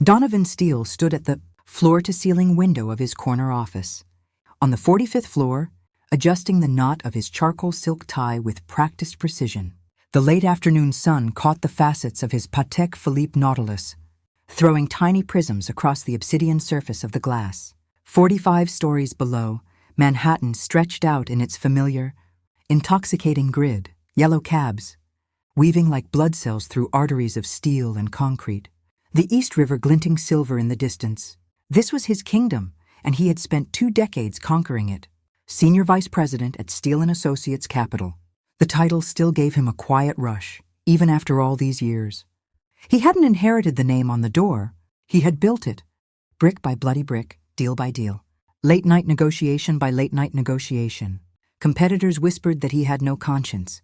Donovan Steele stood at the floor-to-ceiling window of his corner office. On the 45th floor, adjusting the knot of his charcoal silk tie with practiced precision, the late afternoon sun caught the facets of his Patek Philippe Nautilus, throwing tiny prisms across the obsidian surface of the glass. 45 stories below, Manhattan stretched out in its familiar, intoxicating grid, yellow cabs, weaving like blood cells through arteries of steel and concrete. The East River glinting silver in the distance. This was his kingdom, and he had spent 2 decades conquering it. Senior Vice President at Steele & Associates Capital. The title still gave him a quiet rush, even after all these years. He hadn't inherited the name on the door. He had built it, brick by bloody brick, deal by deal. Late-night negotiation by late-night negotiation. Competitors whispered that he had no conscience.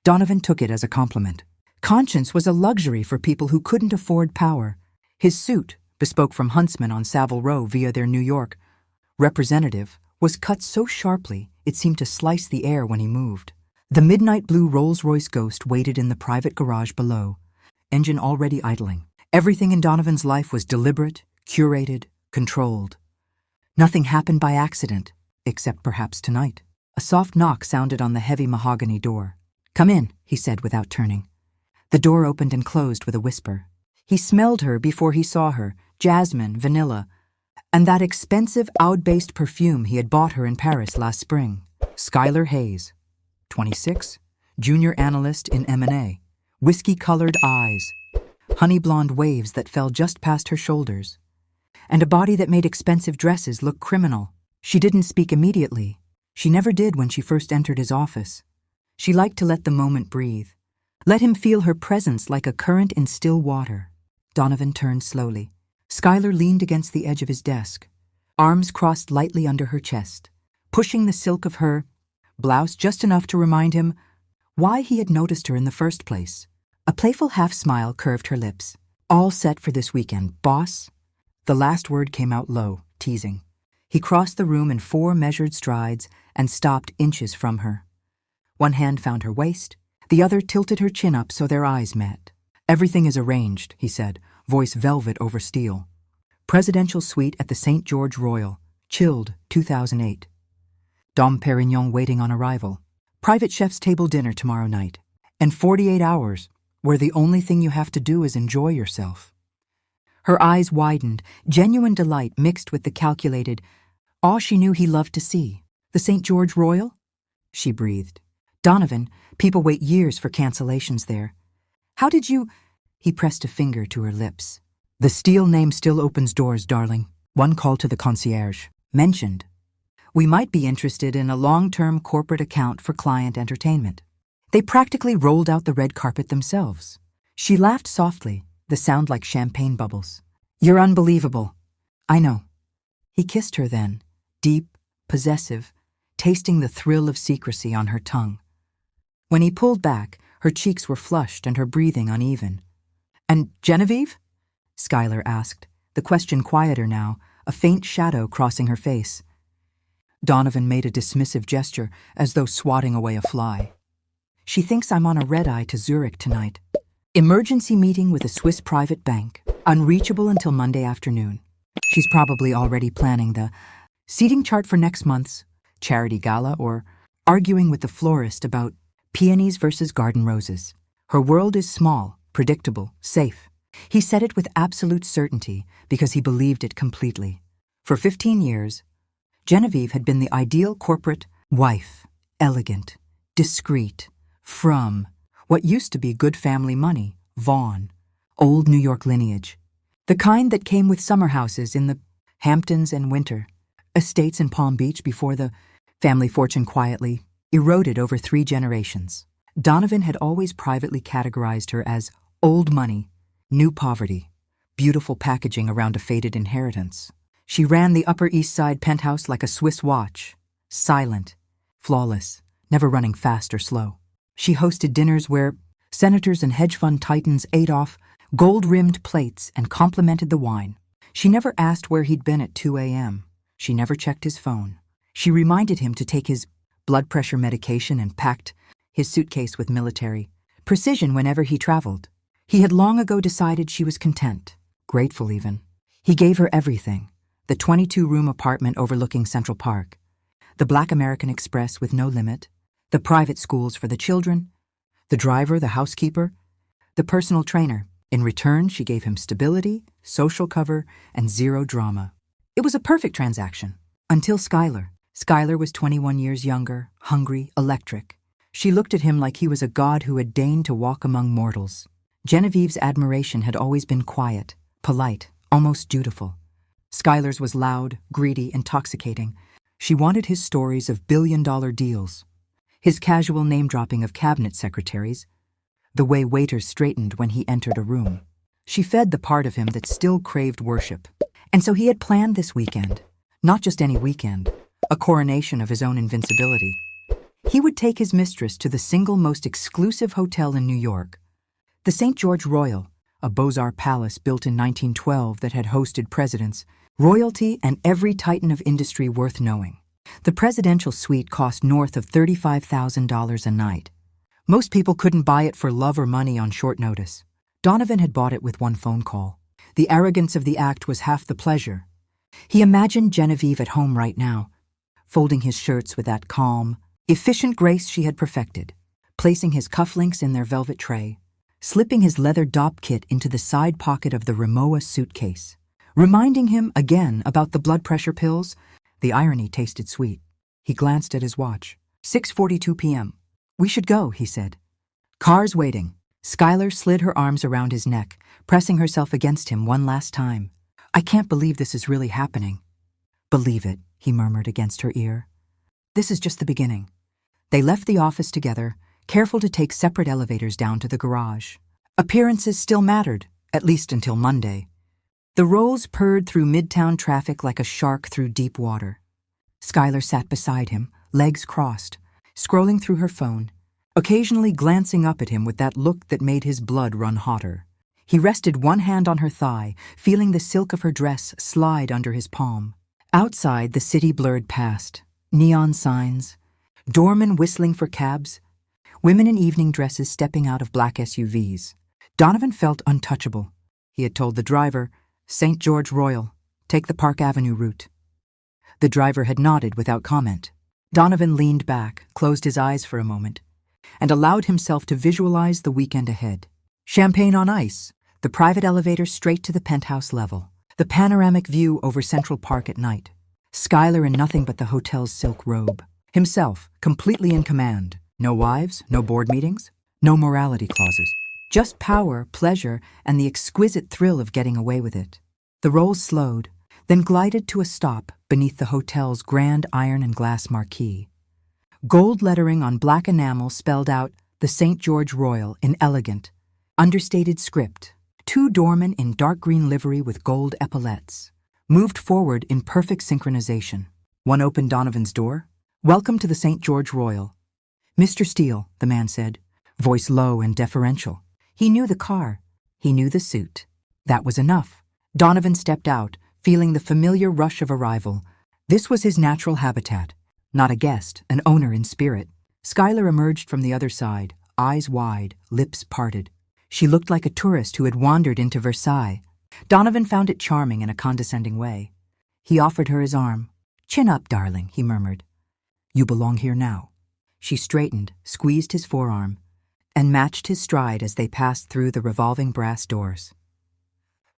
Donovan took it as a compliment. Conscience was a luxury for people who couldn't afford power. His suit, bespoke from Huntsman on Savile Row via their New York representative, was cut so sharply it seemed to slice the air when he moved. The midnight blue Rolls-Royce Ghost waited in the private garage below, engine already idling. Everything in Donovan's life was deliberate, curated, controlled. Nothing happened by accident, except perhaps tonight. A soft knock sounded on the heavy mahogany door. "Come in," he said without turning. The door opened and closed with a whisper. He smelled her before he saw her, jasmine, vanilla, and that expensive oud-based perfume he had bought her in Paris last spring. Skylar Hayes, 26, junior analyst in M&A, whiskey-colored eyes, honey-blonde waves that fell just past her shoulders, and a body that made expensive dresses look criminal. She didn't speak immediately. She never did when she first entered his office. She liked to let the moment breathe. Let him feel her presence like a current in still water. Donovan turned slowly. Skylar leaned against the edge of his desk, arms crossed lightly under her chest, pushing the silk of her blouse just enough to remind him why he had noticed her in the first place. A playful half-smile curved her lips. "All set for this weekend, boss?" The last word came out low, teasing. He crossed the room in 4 measured strides and stopped inches from her. One hand found her waist, the other tilted her chin up so their eyes met. "Everything is arranged," he said, voice velvet over steel. "Presidential suite at the St. George Royal, chilled, 2008. Dom Perignon waiting on arrival. Private chef's table dinner tomorrow night. And 48 hours, where the only thing you have to do is enjoy yourself." Her eyes widened, genuine delight mixed with the calculated awe she knew he loved to see. "The St. George Royal?" she breathed. "Donovan, people wait years for cancellations there. How did you—" He pressed a finger to her lips. "The Steele name still opens doors, darling. One call to the concierge. Mentioned. We might be interested in a long-term corporate account for client entertainment." They practically rolled out the red carpet themselves. She laughed softly, the sound like champagne bubbles. "You're unbelievable." "I know." He kissed her then, deep, possessive, tasting the thrill of secrecy on her tongue. When he pulled back, her cheeks were flushed and her breathing uneven. "And Genevieve?" Skylar asked, the question quieter now, a faint shadow crossing her face. Donovan made a dismissive gesture, as though swatting away a fly. "She thinks I'm on a red-eye to Zurich tonight. Emergency meeting with a Swiss private bank, unreachable until Monday afternoon. She's probably already planning the seating chart for next month's charity gala or arguing with the florist about peonies versus garden roses. Her world is small, predictable, safe." He said it with absolute certainty because he believed it completely. For 15 years, Genevieve had been the ideal corporate wife, elegant, discreet, from what used to be good family money, Vaughn, old New York lineage. The kind that came with summer houses in the Hamptons and winter, estates in Palm Beach before the family fortune quietly eroded over 3 generations. Donovan had always privately categorized her as old money, new poverty, beautiful packaging around a faded inheritance. She ran the Upper East Side penthouse like a Swiss watch, silent, flawless, never running fast or slow. She hosted dinners where senators and hedge fund titans ate off gold-rimmed plates and complimented the wine. She never asked where he'd been at 2 a.m. She never checked his phone. She reminded him to take his blood pressure medication and packed his suitcase with military precision whenever he traveled. He had long ago decided she was content, grateful even. He gave her everything: the 22-room apartment overlooking Central Park, the Black American Express with no limit, the private schools for the children, the driver, the housekeeper, the personal trainer. In return, she gave him stability, social cover, and zero drama. It was a perfect transaction. Until Skylar. Skylar was 21 years younger, hungry, electric. She looked at him like he was a god who had deigned to walk among mortals. Genevieve's admiration had always been quiet, polite, almost dutiful. Skylar's was loud, greedy, intoxicating. She wanted his stories of billion-dollar deals, his casual name-dropping of cabinet secretaries, the way waiters straightened when he entered a room. She fed the part of him that still craved worship. And so he had planned this weekend, not just any weekend, a coronation of his own invincibility. He would take his mistress to the single most exclusive hotel in New York, the St. George Royal, a Beaux-Arts palace built in 1912 that had hosted presidents, royalty, and every titan of industry worth knowing. The presidential suite cost north of $35,000 a night. Most people couldn't buy it for love or money on short notice. Donovan had bought it with one phone call. The arrogance of the act was half the pleasure. He imagined Genevieve at home right now, folding his shirts with that calm, efficient grace she had perfected, placing his cufflinks in their velvet tray, slipping his leather dop kit into the side pocket of the Rimowa suitcase, reminding him again about the blood pressure pills. The irony tasted sweet. He glanced at his watch. 6:42 p.m. "We should go," he said. "Car's waiting." Skylar slid her arms around his neck, pressing herself against him one last time. "I can't believe this is really happening." "Believe it," he murmured against her ear. "This is just the beginning." They left the office together, careful to take separate elevators down to the garage. Appearances still mattered, at least until Monday. The Rolls purred through midtown traffic like a shark through deep water. Skylar sat beside him, legs crossed, scrolling through her phone, occasionally glancing up at him with that look that made his blood run hotter. He rested one hand on her thigh, feeling the silk of her dress slide under his palm. Outside, the city blurred past. Neon signs, doormen whistling for cabs, women in evening dresses stepping out of black SUVs. Donovan felt untouchable. He had told the driver, "St. George Royal, take the Park Avenue route." The driver had nodded without comment. Donovan leaned back, closed his eyes for a moment, and allowed himself to visualize the weekend ahead. Champagne on ice, the private elevator straight to the penthouse level, the panoramic view over Central Park at night, Skylar in nothing but the hotel's silk robe, himself completely in command. No wives, no board meetings, no morality clauses. Just power, pleasure, and the exquisite thrill of getting away with it. The Rolls slowed, then glided to a stop beneath the hotel's grand iron and glass marquee. Gold lettering on black enamel spelled out the St. George Royal in elegant, understated script. Two doormen in dark green livery with gold epaulettes moved forward in perfect synchronization. One opened Donovan's door. "Welcome to the St. George Royal." "Mr. Steele," the man said, voice low and deferential. He knew the car. He knew the suit. That was enough. Donovan stepped out, feeling the familiar rush of arrival. This was his natural habitat. Not a guest, an owner in spirit. Skylar emerged from the other side, eyes wide, lips parted. She looked like a tourist who had wandered into Versailles. Donovan found it charming in a condescending way. He offered her his arm. "Chin up, darling," he murmured. "You belong here now." She straightened, squeezed his forearm, and matched his stride as they passed through the revolving brass doors.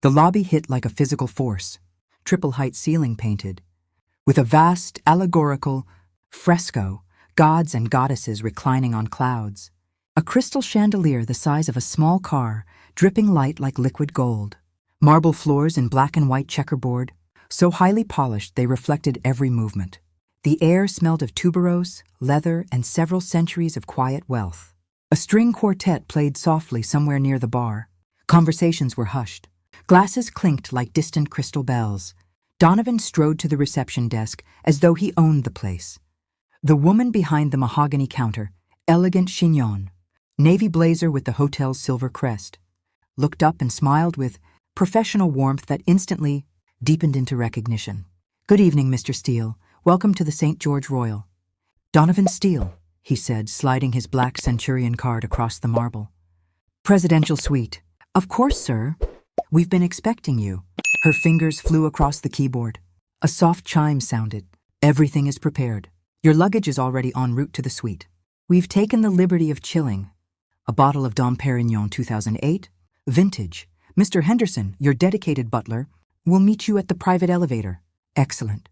The lobby hit like a physical force, triple-height ceiling painted, with a vast, allegorical fresco, gods and goddesses reclining on clouds. A crystal chandelier the size of a small car, dripping light like liquid gold. Marble floors in black and white checkerboard, so highly polished they reflected every movement. The air smelled of tuberose, leather, and several centuries of quiet wealth. A string quartet played softly somewhere near the bar. Conversations were hushed. Glasses clinked like distant crystal bells. Donovan strode to the reception desk as though he owned the place. The woman behind the mahogany counter, elegant chignon, navy blazer with the hotel's silver crest, looked up and smiled with professional warmth that instantly deepened into recognition. "Good evening, Mr. Steele. Welcome to the St. George Royal." "Donovan Steele," he said, sliding his black Centurion card across the marble. "Presidential suite." "Of course, sir. We've been expecting you. Her fingers flew across the keyboard. A soft chime sounded. Everything is prepared. Your luggage is already en route to the suite. We've taken the liberty of chilling. A bottle of Dom Perignon 2008, vintage. Mr. Henderson, your dedicated butler, will meet you at the private elevator. Excellent.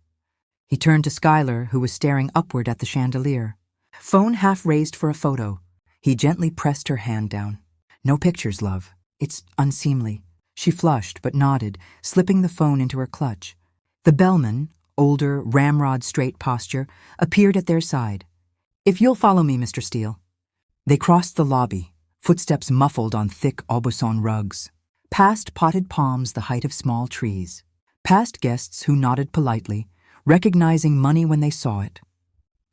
He turned to Skylar, who was staring upward at the chandelier. Phone half raised for a photo. He gently pressed her hand down. No pictures, love. It's unseemly. She flushed but nodded, slipping the phone into her clutch. The bellman, older, ramrod-straight posture, appeared at their side. If you'll follow me, Mr. Steele. They crossed the lobby, footsteps muffled on thick Aubusson rugs. Past potted palms the height of small trees. Past guests who nodded politely, recognizing money when they saw it.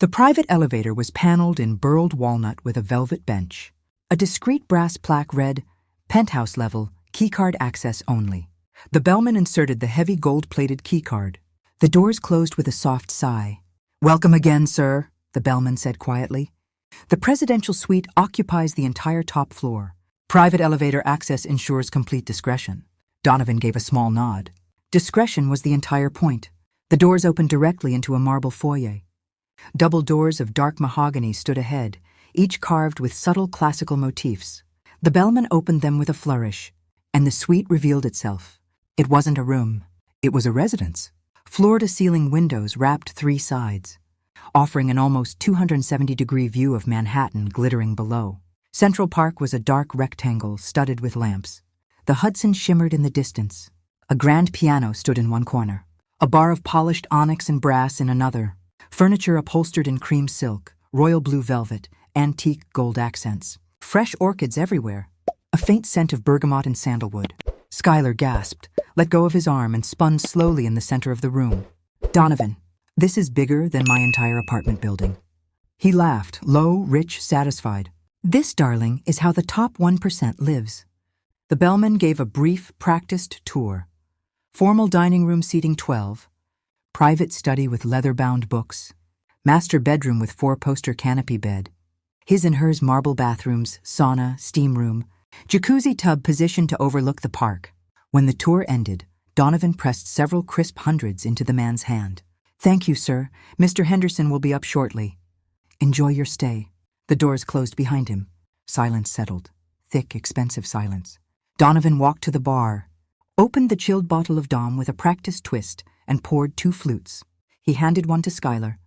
The private elevator was paneled in burled walnut with a velvet bench. A discreet brass plaque read, "Penthouse level, keycard access only." The bellman inserted the heavy gold-plated keycard. The doors closed with a soft sigh. "Welcome again, sir," the bellman said quietly. "The presidential suite occupies the entire top floor. Private elevator access ensures complete discretion." Donovan gave a small nod. Discretion was the entire point. The doors opened directly into a marble foyer. Double doors of dark mahogany stood ahead, each carved with subtle classical motifs. The bellman opened them with a flourish, and the suite revealed itself. It wasn't a room. It was a residence. Floor-to-ceiling windows wrapped three sides, offering an almost 270-degree view of Manhattan glittering below. Central Park was a dark rectangle studded with lamps. The Hudson shimmered in the distance. A grand piano stood in one corner, a bar of polished onyx and brass in another, furniture upholstered in cream silk, royal blue velvet, antique gold accents, fresh orchids everywhere, a faint scent of bergamot and sandalwood. Skylar gasped, let go of his arm, and spun slowly in the center of the room. "Donovan, this is bigger than my entire apartment building." He laughed, low, rich, satisfied. "This, darling, is how the top 1% lives." The bellman gave a brief, practiced tour. Formal dining room seating 12, private study with leather-bound books, master bedroom with four-poster canopy bed, his and hers marble bathrooms, sauna, steam room, jacuzzi tub positioned to overlook the park. When the tour ended, Donovan pressed several crisp hundreds into the man's hand. "Thank you, sir. Mr. Henderson will be up shortly. Enjoy your stay." The doors closed behind him. Silence settled. Thick, expensive silence. Donovan walked to the bar, opened the chilled bottle of Dom with a practiced twist, and poured 2 flutes. He handed one to Skylar,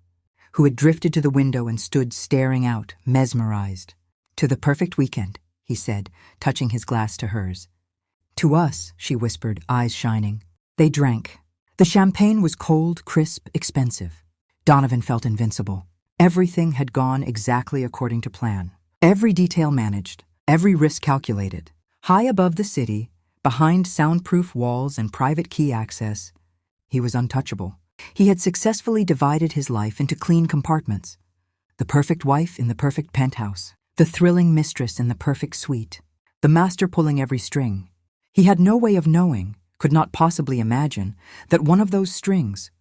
who had drifted to the window and stood staring out, mesmerized. "To the perfect weekend," he said, touching his glass to hers. "To us," she whispered, eyes shining. They drank. The champagne was cold, crisp, expensive. Donovan felt invincible. Everything had gone exactly according to plan. Every detail managed, every risk calculated. High above the city, behind soundproof walls and private key access, he was untouchable. He had successfully divided his life into clean compartments. The perfect wife in the perfect penthouse, the thrilling mistress in the perfect suite, the master pulling every string. He had no way of knowing, could not possibly imagine, that one of those strings,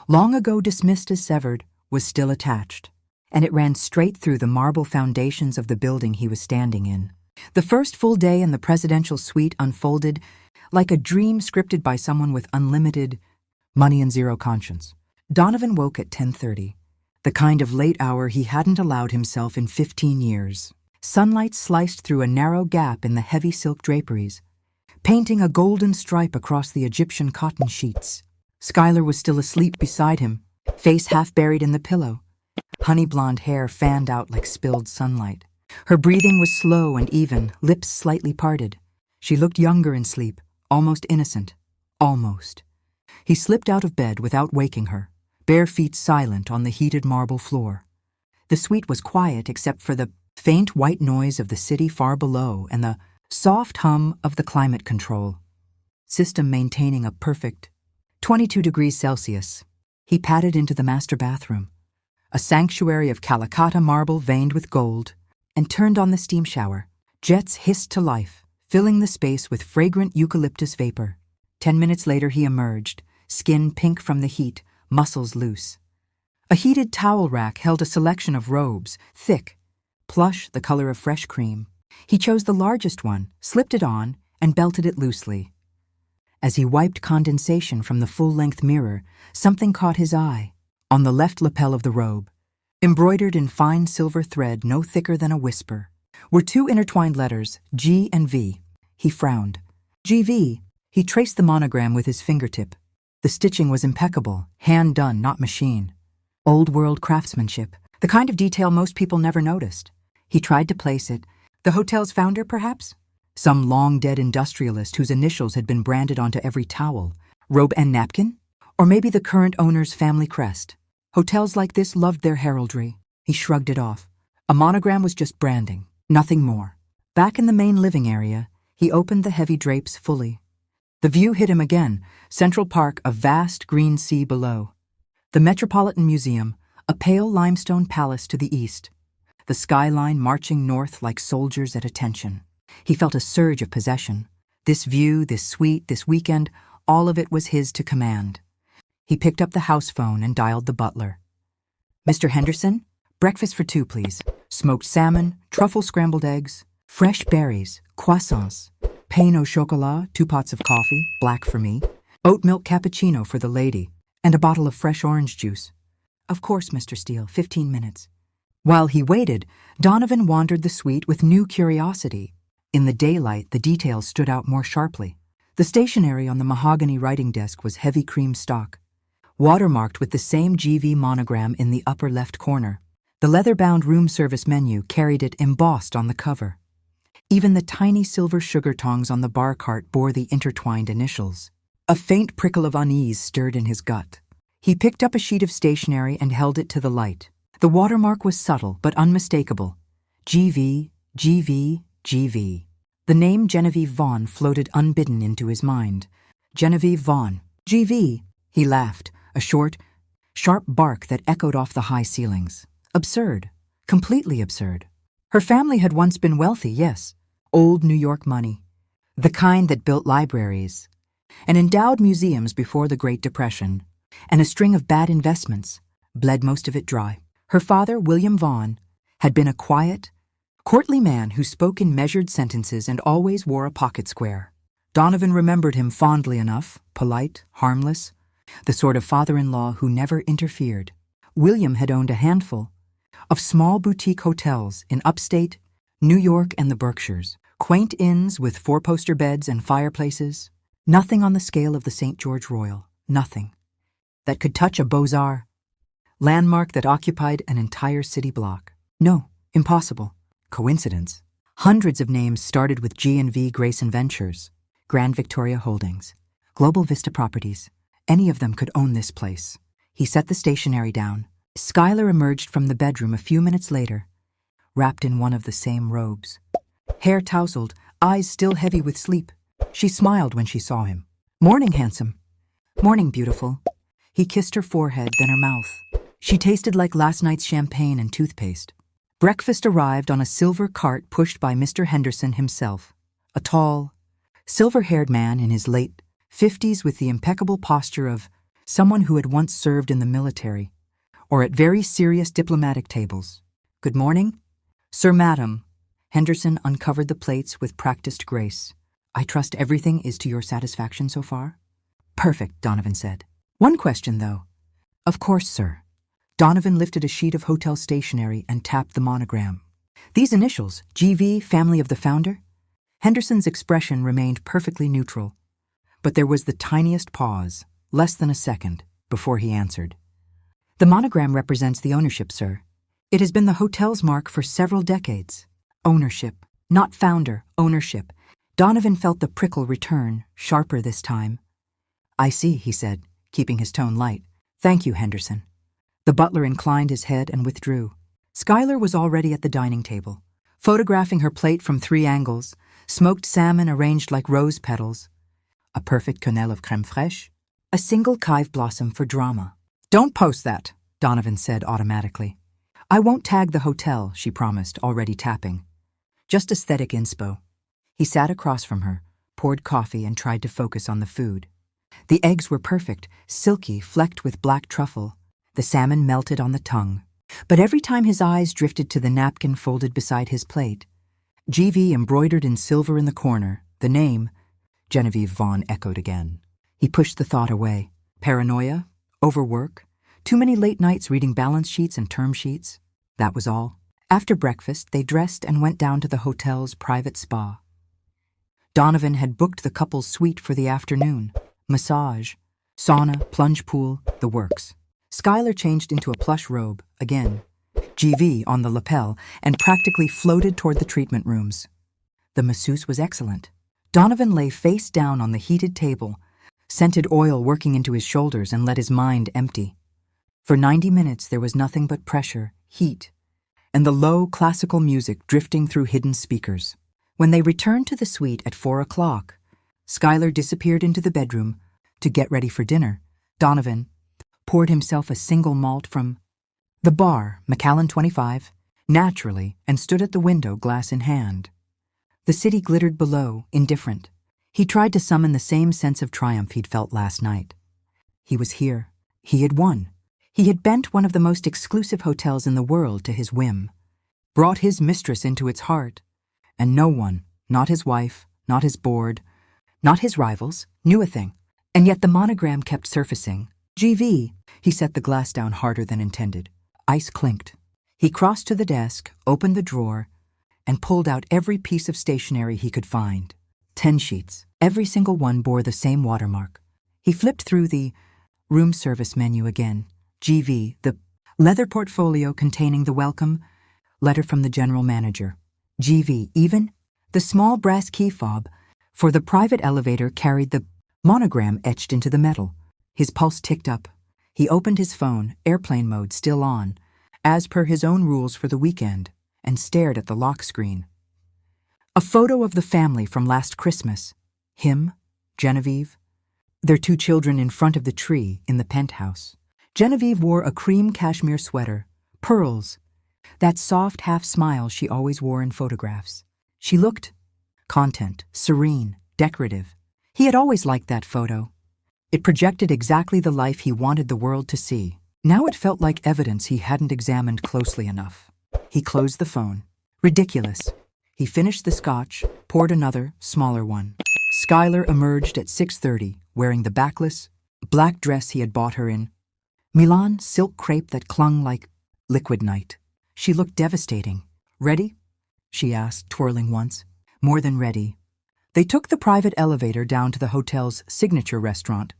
long ago dismissed as severed, was still attached, and it ran straight through the marble foundations of the building he was standing in. The first full day in the presidential suite unfolded like a dream scripted by someone with unlimited money and zero conscience. Donovan woke at 10:30, the kind of late hour he hadn't allowed himself in 15 years. Sunlight sliced through a narrow gap in the heavy silk draperies, painting a golden stripe across the Egyptian cotton sheets. Skylar was still asleep beside him, face half buried in the pillow. Honey blonde hair fanned out like spilled sunlight. Her breathing was slow and even, lips slightly parted. She looked younger in sleep, almost innocent. Almost. He slipped out of bed without waking her, bare feet silent on the heated marble floor. The suite was quiet except for the faint white noise of the city far below and the soft hum of the climate control system maintaining a perfect 22 degrees Celsius. He padded into the master bathroom, a sanctuary of Calacatta marble veined with gold, and turned on the steam shower. Jets hissed to life, filling the space with fragrant eucalyptus vapor. 10 minutes later he emerged, skin pink from the heat, muscles loose. A heated towel rack held a selection of robes, thick, plush, the color of fresh cream. He chose the largest one, slipped it on, and belted it loosely. As he wiped condensation from the full-length mirror, something caught his eye. On the left lapel of the robe, embroidered in fine silver thread no thicker than a whisper, were two intertwined letters, G and V. He frowned. GV. He traced the monogram with his fingertip. The stitching was impeccable, hand-done, not machine. Old-world craftsmanship, the kind of detail most people never noticed. He tried to place it. The hotel's founder, perhaps? Some long-dead industrialist whose initials had been branded onto every towel, robe and napkin? Or maybe the current owner's family crest. Hotels like this loved their heraldry. He shrugged it off. A monogram was just branding, nothing more. Back in the main living area, he opened the heavy drapes fully. The view hit him again, Central Park, a vast green sea below. The Metropolitan Museum, a pale limestone palace to the east. The skyline marching north like soldiers at attention. He felt a surge of possession. This view, this suite, this weekend, all of it was his to command. He picked up the house phone and dialed the butler. Mr. Henderson? Breakfast for two, please. Smoked salmon, truffle scrambled eggs, fresh berries, croissants, pain au chocolat, 2 pots of coffee, black for me, oat milk cappuccino for the lady, and a bottle of fresh orange juice. Of course, Mr. Steele, 15 minutes. While he waited, Donovan wandered the suite with new curiosity. In the daylight, the details stood out more sharply. The stationery on the mahogany writing desk was heavy cream stock, watermarked with the same GV monogram in the upper left corner. The leather-bound room service menu carried it embossed on the cover. Even the tiny silver sugar tongs on the bar cart bore the intertwined initials. A faint prickle of unease stirred in his gut. He picked up a sheet of stationery and held it to the light. The watermark was subtle but unmistakable. GV, GV, GV. The name Genevieve Vaughn floated unbidden into his mind. Genevieve Vaughn. GV. He laughed, a short, sharp bark that echoed off the high ceilings. Absurd. Completely absurd. Her family had once been wealthy, yes. Old New York money. The kind that built libraries and endowed museums before the Great Depression, and a string of bad investments, bled most of it dry. Her father, William Vaughn, had been a quiet, courtly man who spoke in measured sentences and always wore a pocket square. Donovan remembered him fondly enough, polite, harmless, the sort of father-in-law who never interfered. William had owned a handful of small boutique hotels in upstate New York and the Berkshires, quaint inns with four-poster beds and fireplaces, nothing on the scale of the St. George Royal, nothing that could touch a Beaux-Arts landmark that occupied an entire city block. No, impossible. Coincidence. Hundreds of names started with G&V Grayson Ventures, Grand Victoria Holdings, Global Vista Properties. Any of them could own this place. He set the stationery down. Schuyler emerged from the bedroom a few minutes later, wrapped in one of the same robes. Hair tousled, eyes still heavy with sleep. She smiled when she saw him. "Morning, handsome." "Morning, beautiful." He kissed her forehead, then her mouth. She tasted like last night's champagne and toothpaste. Breakfast arrived on a silver cart pushed by Mr. Henderson himself, a tall, silver-haired man in his late 50s with the impeccable posture of someone who had once served in the military or at very serious diplomatic tables. "Good morning." "Sir, madam." Henderson uncovered the plates with practiced grace. "I trust everything is to your satisfaction so far?" "Perfect," Donovan said. "One question, though." "Of course, sir." Donovan lifted a sheet of hotel stationery and tapped the monogram. "These initials, GV, family of the founder?" Henderson's expression remained perfectly neutral, but there was the tiniest pause, less than a second, before he answered. "The monogram represents the ownership, sir. It has been the hotel's mark for several decades. Ownership, not founder, ownership." Donovan felt the prickle return, sharper this time. "I see," he said, keeping his tone light. "Thank you, Henderson." The butler inclined his head and withdrew. Schuyler was already at the dining table, photographing her plate from 3 angles, smoked salmon arranged like rose petals, a perfect quenelle of crème fraîche, a single chive blossom for drama. "Don't post that," Donovan said automatically. "I won't tag the hotel," she promised, already tapping. "Just aesthetic inspo." He sat across from her, poured coffee, and tried to focus on the food. The eggs were perfect, silky, flecked with black truffle. The salmon melted on the tongue. But every time his eyes drifted to the napkin folded beside his plate, GV embroidered in silver in the corner, the name, Genevieve Vaughn echoed again. He pushed the thought away. Paranoia? Overwork? Too many late nights reading balance sheets and term sheets? That was all. After breakfast, they dressed and went down to the hotel's private spa. Donovan had booked the couple's suite for the afternoon. Massage, sauna, plunge pool, the works. Skylar changed into a plush robe, again, GV on the lapel, and practically floated toward the treatment rooms. The masseuse was excellent. Donovan lay face down on the heated table, scented oil working into his shoulders and let his mind empty. For 90 minutes there was nothing but pressure, heat, and the low classical music drifting through hidden speakers. When they returned to the suite at 4 o'clock, Skylar disappeared into the bedroom to get ready for dinner. Donovan poured himself a single malt from the bar, Macallan 25, naturally, and stood at the window, glass in hand. The city glittered below, indifferent. He tried to summon the same sense of triumph he'd felt last night. He was here. He had won. He had bent one of the most exclusive hotels in the world to his whim, brought his mistress into its heart, and no one, not his wife, not his board, not his rivals, knew a thing. And yet the monogram kept surfacing. GV. He set the glass down harder than intended. Ice clinked. He crossed to the desk, opened the drawer, and pulled out every piece of stationery he could find. 10 sheets. Every single one bore the same watermark. He flipped through the room service menu again. GV, the leather portfolio containing the welcome letter from the general manager. GV, even the small brass key fob for the private elevator carried the monogram etched into the metal. His pulse ticked up. He opened his phone, airplane mode still on, as per his own rules for the weekend, and stared at the lock screen. A photo of the family from last Christmas. Him, Genevieve, their 2 children in front of the tree in the penthouse. Genevieve wore a cream cashmere sweater, pearls, that soft half-smile she always wore in photographs. She looked content, serene, decorative. He had always liked that photo. It projected exactly the life he wanted the world to see. Now it felt like evidence he hadn't examined closely enough. He closed the phone. Ridiculous. He finished the scotch, poured another, smaller one. Skylar emerged at 6:30, wearing the backless, black dress he had bought her in. Milan silk crepe that clung like liquid night. She looked devastating. "Ready?" she asked, twirling once. More than ready. They took the private elevator down to the hotel's signature restaurant,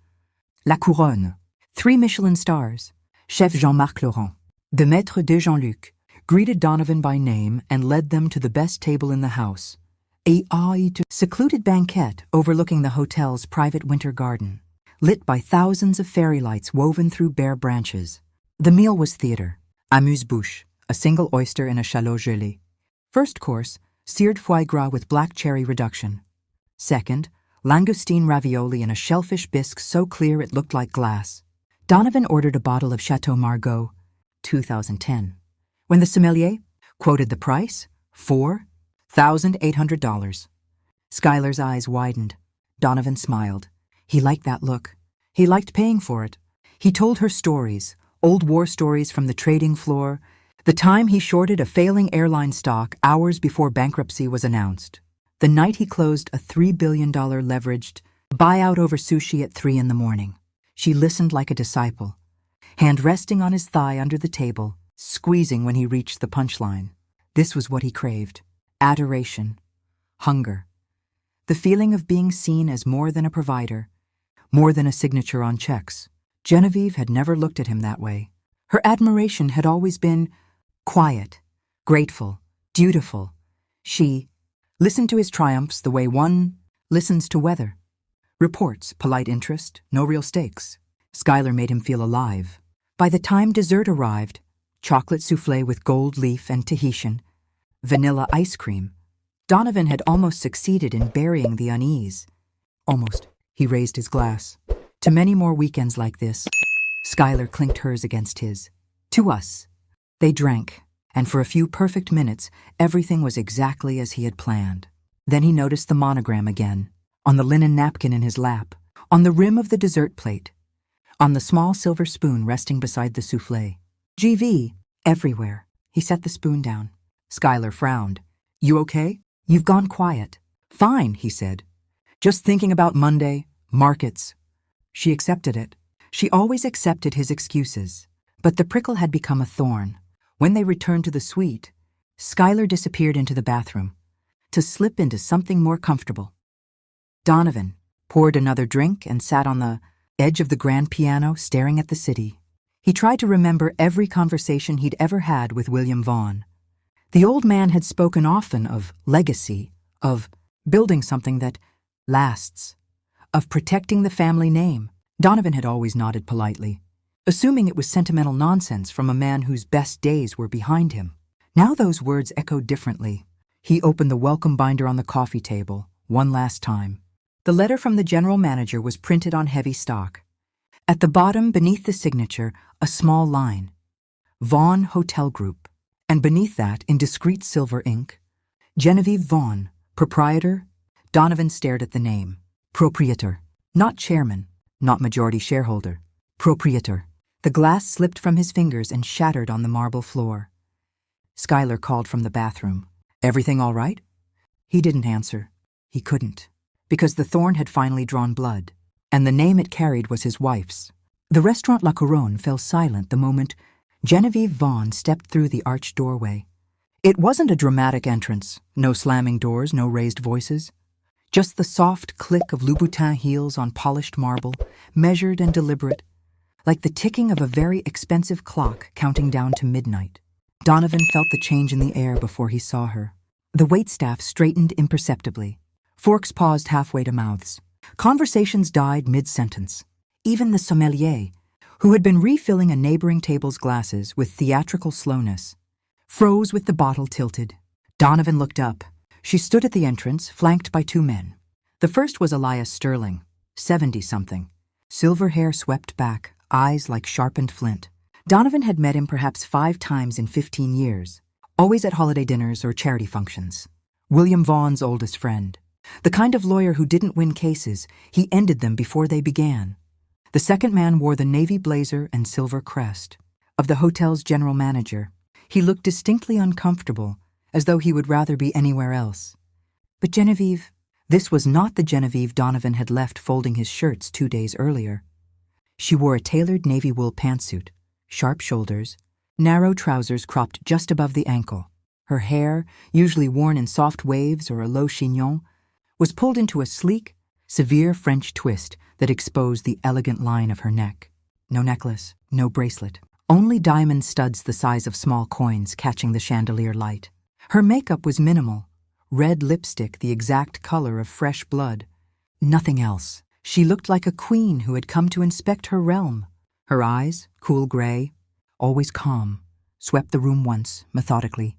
La Couronne. 3 Michelin stars. Chef Jean-Marc Laurent, the maître de Jean-Luc, greeted Donovan by name and led them to the best table in the house, a secluded banquette overlooking the hotel's private winter garden, lit by thousands of fairy lights woven through bare branches. The meal was theater. Amuse-bouche, a single oyster in a chalut gelé. First course, seared foie gras with black cherry reduction. Second, langoustine ravioli in a shellfish bisque so clear it looked like glass. Donovan ordered a bottle of Chateau Margaux, 2010. When the sommelier quoted the price, $4,800. Skylar's eyes widened. Donovan smiled. He liked that look. He liked paying for it. He told her stories, old war stories from the trading floor, the time he shorted a failing airline stock hours before bankruptcy was announced, the night he closed a $3 billion leveraged buyout over sushi at 3 in the morning. She listened like a disciple, hand resting on his thigh under the table, squeezing when he reached the punchline. This was what he craved: adoration, hunger, the feeling of being seen as more than a provider, more than a signature on checks. Genevieve had never looked at him that way. Her admiration had always been quiet, grateful, dutiful. She listened to his triumphs the way one listens to weather. Reports, polite interest, no real stakes. Skylar made him feel alive. By the time dessert arrived, chocolate soufflé with gold leaf and Tahitian, vanilla ice cream, Donovan had almost succeeded in burying the unease. Almost. He raised his glass. To many more weekends like this. Skylar clinked hers against his. To us. They drank, and for a few perfect minutes, everything was exactly as he had planned. Then he noticed the monogram again, on the linen napkin in his lap, on the rim of the dessert plate, on the small silver spoon resting beside the soufflé. GV, everywhere. He set the spoon down. Skylar frowned. You okay? You've gone quiet. Fine, he said. Just thinking about Monday, markets. She accepted it. She always accepted his excuses. But the prickle had become a thorn. When they returned to the suite, Schuyler disappeared into the bathroom, to slip into something more comfortable. Donovan poured another drink and sat on the edge of the grand piano staring at the city. He tried to remember every conversation he'd ever had with William Vaughn. The old man had spoken often of legacy, of building something that lasts, of protecting the family name. Donovan had always nodded politely, assuming it was sentimental nonsense from a man whose best days were behind him. Now those words echoed differently. He opened the welcome binder on the coffee table, one last time. The letter from the general manager was printed on heavy stock. At the bottom, beneath the signature, a small line, Vaughn Hotel Group, and beneath that, in discreet silver ink, Genevieve Vaughn, proprietor. Donovan stared at the name. Proprietor. Not chairman, not majority shareholder. Proprietor. The glass slipped from his fingers and shattered on the marble floor. Schuyler called from the bathroom. Everything all right? He didn't answer. He couldn't, because the thorn had finally drawn blood, and the name it carried was his wife's. The restaurant La Couronne fell silent the moment Genevieve Vaughn stepped through the arched doorway. It wasn't a dramatic entrance, no slamming doors, no raised voices. Just the soft click of Louboutin heels on polished marble, measured and deliberate, like the ticking of a very expensive clock counting down to midnight. Donovan felt the change in the air before he saw her. The waitstaff straightened imperceptibly. Forks paused halfway to mouths. Conversations died mid-sentence. Even the sommelier, who had been refilling a neighboring table's glasses with theatrical slowness, froze with the bottle tilted. Donovan looked up. She stood at the entrance, flanked by two men. The first was Elias Sterling, 70-something. Silver hair swept back, eyes like sharpened flint. Donovan had met him perhaps 5 times in 15 years, always at holiday dinners or charity functions. William Vaughn's oldest friend. The kind of lawyer who didn't win cases, he ended them before they began. The second man wore the navy blazer and silver crest of the hotel's general manager. He looked distinctly uncomfortable, as though he would rather be anywhere else. But Genevieve, this was not the Genevieve Donovan had left folding his shirts 2 days earlier. She wore a tailored navy wool pantsuit, sharp shoulders, narrow trousers cropped just above the ankle. Her hair, usually worn in soft waves or a low chignon, was pulled into a sleek, severe French twist that exposed the elegant line of her neck. No necklace, no bracelet, only diamond studs the size of small coins catching the chandelier light. Her makeup was minimal, red lipstick the exact color of fresh blood. Nothing else. She looked like a queen who had come to inspect her realm. Her eyes, cool gray, always calm, swept the room once, methodically,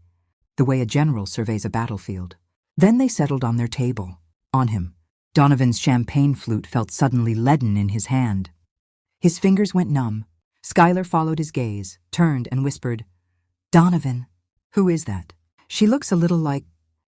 the way a general surveys a battlefield. Then they settled on their table, on him. Donovan's champagne flute felt suddenly leaden in his hand. His fingers went numb. Schuyler followed his gaze, turned and whispered, "Donovan, who is that? She looks a little like—"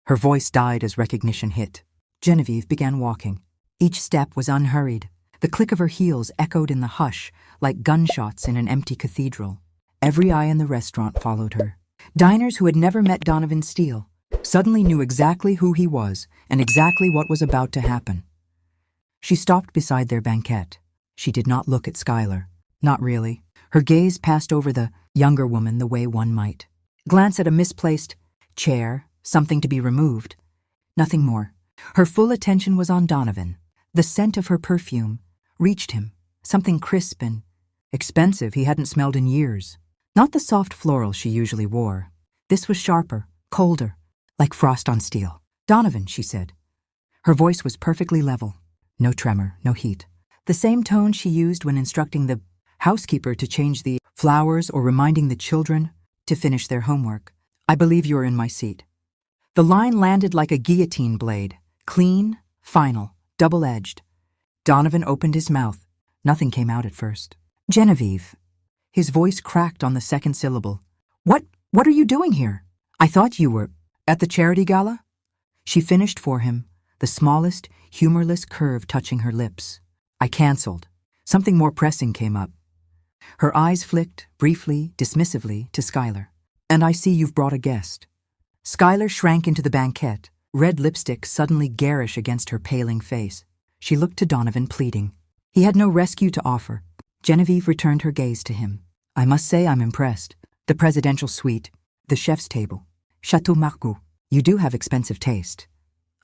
Her voice died as recognition hit. Genevieve began walking. Each step was unhurried. The click of her heels echoed in the hush like gunshots in an empty cathedral. Every eye in the restaurant followed her. Diners who had never met Donovan Steele suddenly knew exactly who he was and exactly what was about to happen. She stopped beside their banquette. She did not look at Schuyler. Not really. Her gaze passed over the younger woman the way one might. Glance at a misplaced chair, something to be removed. Nothing more. Her full attention was on Donovan. The scent of her perfume reached him, something crisp and expensive he hadn't smelled in years. Not the soft floral she usually wore. This was sharper, colder, like frost on steel. "Donovan," she said. Her voice was perfectly level. No tremor, no heat. The same tone she used when instructing the housekeeper to change the flowers or reminding the children to finish their homework. "I believe you are in my seat." The line landed like a guillotine blade, clean, final, double-edged. Donovan opened his mouth. Nothing came out at first. "Genevieve." His voice cracked on the second syllable. What are you doing here? I thought you were at the charity gala?" She finished for him, the smallest, humorless curve touching her lips. "I canceled." Something more pressing came up. Her eyes flicked, briefly, dismissively, to Schuyler. "And I see you've brought a guest." Schuyler shrank into the banquette, red lipstick suddenly garish against her paling face. She looked to Donovan, pleading. He had no rescue to offer. Genevieve returned her gaze to him. I must say I'm impressed. The presidential suite, the chef's table, Chateau Margaux. You do have expensive taste.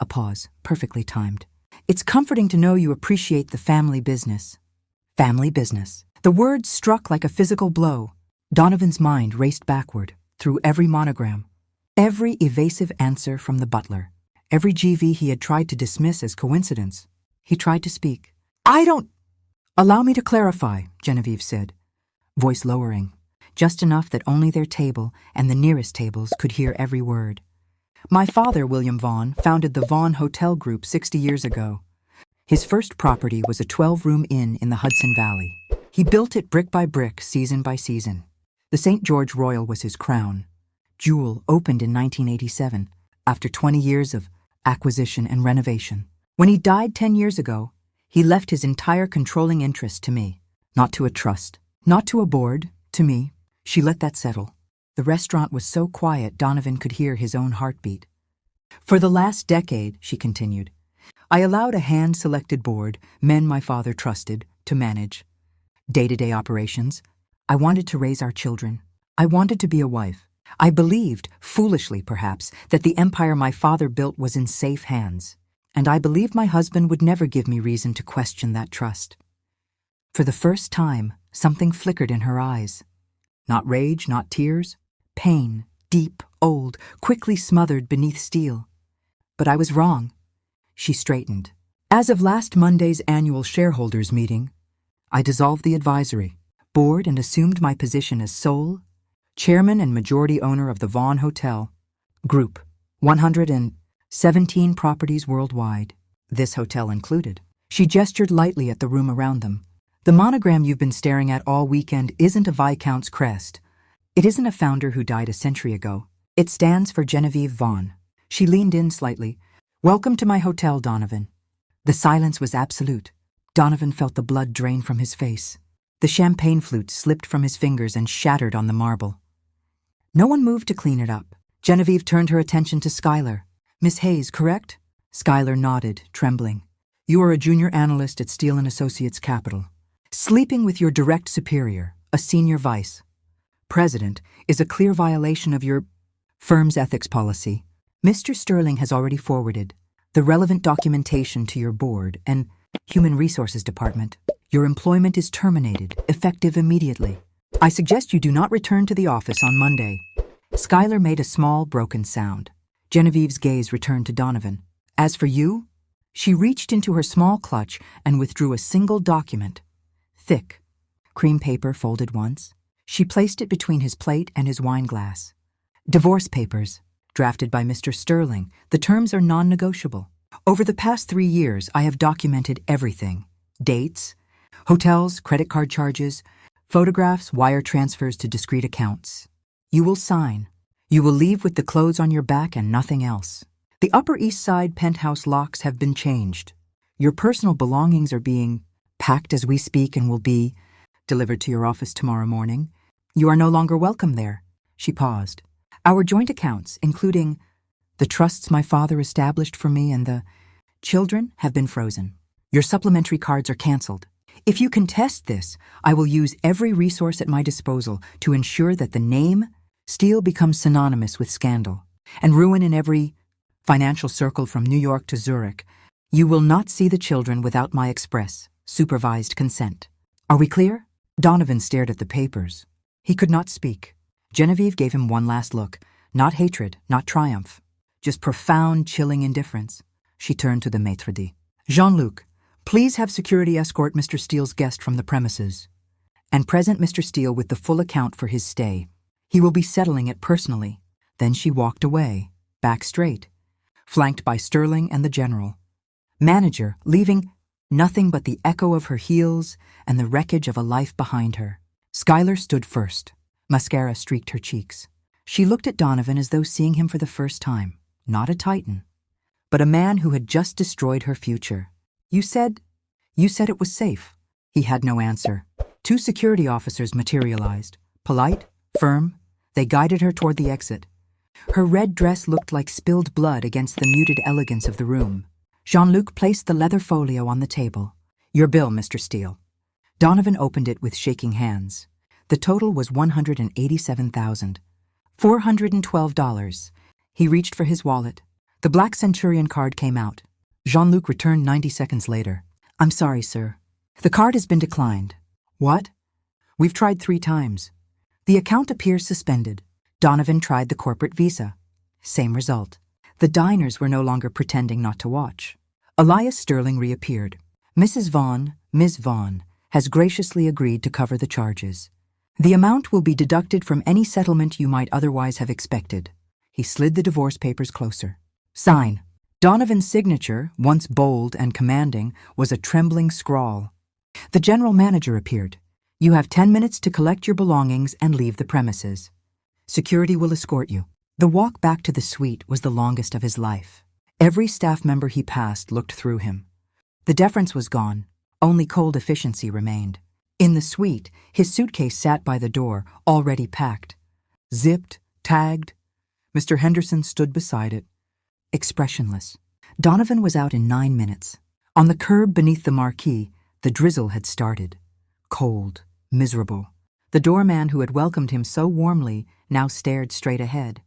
A pause, perfectly timed. It's comforting to know you appreciate the family business. Family business. The words struck like a physical blow. Donovan's mind raced backward, through every monogram, every evasive answer from the butler, every GV he had tried to dismiss as coincidence. He tried to speak. I don't... Allow me to clarify, Genevieve said, voice lowering, just enough that only their table and the nearest tables could hear every word. My father, William Vaughan, founded the Vaughan Hotel Group 60 years ago. His first property was a 12-room inn in the Hudson Valley. He built it brick by brick, season by season. The St. George Royal was his crown. Jewel opened in 1987, after 20 years of acquisition and renovation. When he died 10 years ago, he left his entire controlling interest to me. Not to a trust, not to a board, to me. She let that settle. The restaurant was so quiet Donovan could hear his own heartbeat. For the last decade, she continued, I allowed a hand-selected board, men my father trusted, to manage day-to-day operations. I wanted to raise our children. I wanted to be a wife. I believed, foolishly perhaps, that the empire my father built was in safe hands, and I believed my husband would never give me reason to question that trust. For the first time, something flickered in her eyes. Not rage, not tears. Pain, deep, old, quickly smothered beneath steel. But I was wrong. She straightened. As of last Monday's annual shareholders meeting, I dissolved the advisory board and assumed my position as sole chairman and majority owner of the Vaughan Hotel Group, 117 properties worldwide, this hotel included. She gestured lightly at the room around them. The monogram you've been staring at all weekend isn't a Viscount's crest. It isn't a founder who died a century ago. It stands for Genevieve Vaughan. She leaned in slightly. Welcome to my hotel, Donovan. The silence was absolute. Donovan felt the blood drain from his face. The champagne flute slipped from his fingers and shattered on the marble. No one moved to clean it up. Genevieve turned her attention to Schuyler. Miss Hayes, correct? Schuyler nodded, trembling. You are a junior analyst at Steele & Associates Capital. Sleeping with your direct superior, a senior vice president, is a clear violation of your firm's ethics policy. Mr. Sterling has already forwarded the relevant documentation to your board and Human Resources Department. Your employment is terminated, effective immediately. I suggest you do not return to the office on Monday. Schuyler made a small, broken sound. Genevieve's gaze returned to Donovan. As for you, she reached into her small clutch and withdrew a single document. Thick, cream paper folded once. She placed it between his plate and his wine glass. Divorce papers, drafted by Mr. Sterling. The terms are non-negotiable. Over the past 3 years, I have documented everything. Dates, hotels, credit card charges, photographs, wire transfers to discrete accounts. You will sign. You will leave with the clothes on your back and nothing else. The Upper East Side penthouse locks have been changed. Your personal belongings are being packed as we speak and will be delivered to your office tomorrow morning. You are no longer welcome there. She paused. Our joint accounts, including the trusts my father established for me and the children, have been frozen. Your supplementary cards are canceled. If you contest this, I will use every resource at my disposal to ensure that the name Steele becomes synonymous with scandal and ruin in every financial circle from New York to Zurich. You will not see the children without my express, supervised consent. Are we clear? Donovan stared at the papers. He could not speak. Genevieve gave him one last look. Not hatred, not triumph. Just profound, chilling indifference. She turned to the maitre d'. Jean-Luc, please have security escort Mr. Steele's guest from the premises and present Mr. Steele with the full account for his stay. He will be settling it personally. Then she walked away, back straight, flanked by Sterling and the general. Manager, leaving nothing but the echo of her heels and the wreckage of a life behind her. Schuyler stood first. Mascara streaked her cheeks. She looked at Donovan as though seeing him for the first time. Not a titan, but a man who had just destroyed her future. You said it was safe. He had no answer. 2 security officers materialized. Polite, firm, they guided her toward the exit. Her red dress looked like spilled blood against the muted elegance of the room. Jean-Luc placed the leather folio on the table. "Your bill, Mr. Steele." Donovan opened it with shaking hands. The total was $187,412. He reached for his wallet. The black Centurion card came out. Jean-Luc returned 90 seconds later. "I'm sorry, sir. The card has been declined." "What?" "We've tried 3 times. The account appears suspended." Donovan tried the corporate visa. Same result. The diners were no longer pretending not to watch. Elias Sterling reappeared. "Mrs. Vaughn, Ms. Vaughn, has graciously agreed to cover the charges. The amount will be deducted from any settlement you might otherwise have expected." He slid the divorce papers closer. "Sign." Donovan's signature, once bold and commanding, was a trembling scrawl. The general manager appeared. "You have 10 minutes to collect your belongings and leave the premises. Security will escort you." The walk back to the suite was the longest of his life. Every staff member he passed looked through him. The deference was gone. Only cold efficiency remained. In the suite, his suitcase sat by the door, already packed. Zipped, tagged. Mr. Henderson stood beside it, expressionless. Donovan was out in 9 minutes. On the curb beneath the marquee, the drizzle had started. Cold, miserable. The doorman who had welcomed him so warmly now stared straight ahead.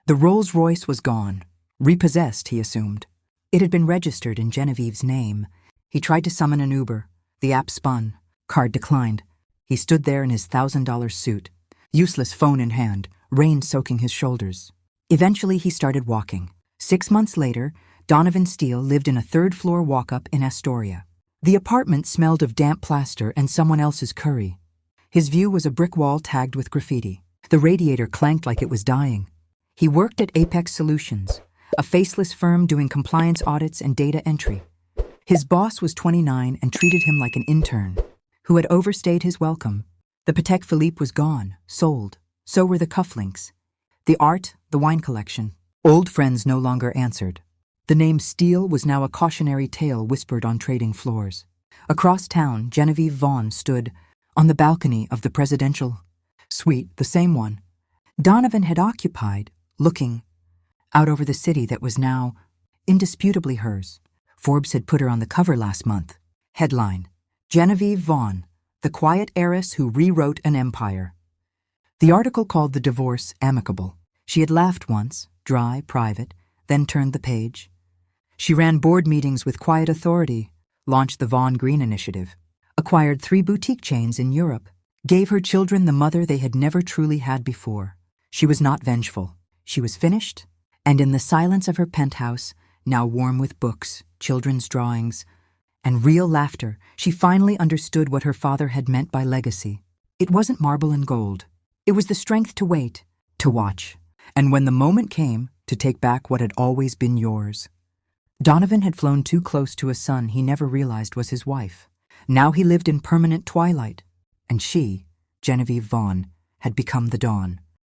The Rolls-Royce was gone. Repossessed, he assumed. It had been registered in Genevieve's name. He tried to summon an Uber. The app spun. Card declined. He stood there in his $1,000 suit, useless phone in hand, rain soaking his shoulders. Eventually, he started walking. 6 months later, Donovan Steele lived in a 3rd-floor walk-up in Astoria. The apartment smelled of damp plaster and someone else's curry. His view was a brick wall tagged with graffiti. The radiator clanked like it was dying. He worked at Apex Solutions, a faceless firm doing compliance audits and data entry. His boss was 29 and treated him like an intern who had overstayed his welcome. The Patek Philippe was gone, sold. So were the cufflinks. The art, the wine collection. Old friends no longer answered. The name Steele was now a cautionary tale whispered on trading floors. Across town, Genevieve Vaughn stood on the balcony of the presidential suite, the same one Donovan had occupied, looking out over the city that was now indisputably hers. Forbes had put her on the cover last month. Headline: Genevieve Vaughn, the quiet heiress who rewrote an empire. The article called the divorce amicable. She had laughed once, dry, private, then turned the page. She ran board meetings with quiet authority, launched the Vaughn Green Initiative, acquired 3 boutique chains in Europe, gave her children the mother they had never truly had before. She was not vengeful. She was finished, and in the silence of her penthouse, now warm with books, children's drawings, and real laughter, she finally understood what her father had meant by legacy. It wasn't marble and gold. It was the strength to wait, to watch, and when the moment came, to take back what had always been yours. Donovan had flown too close to a son he never realized was his wife. Now he lived in permanent twilight, and she, Genevieve Vaughn, had become the dawn.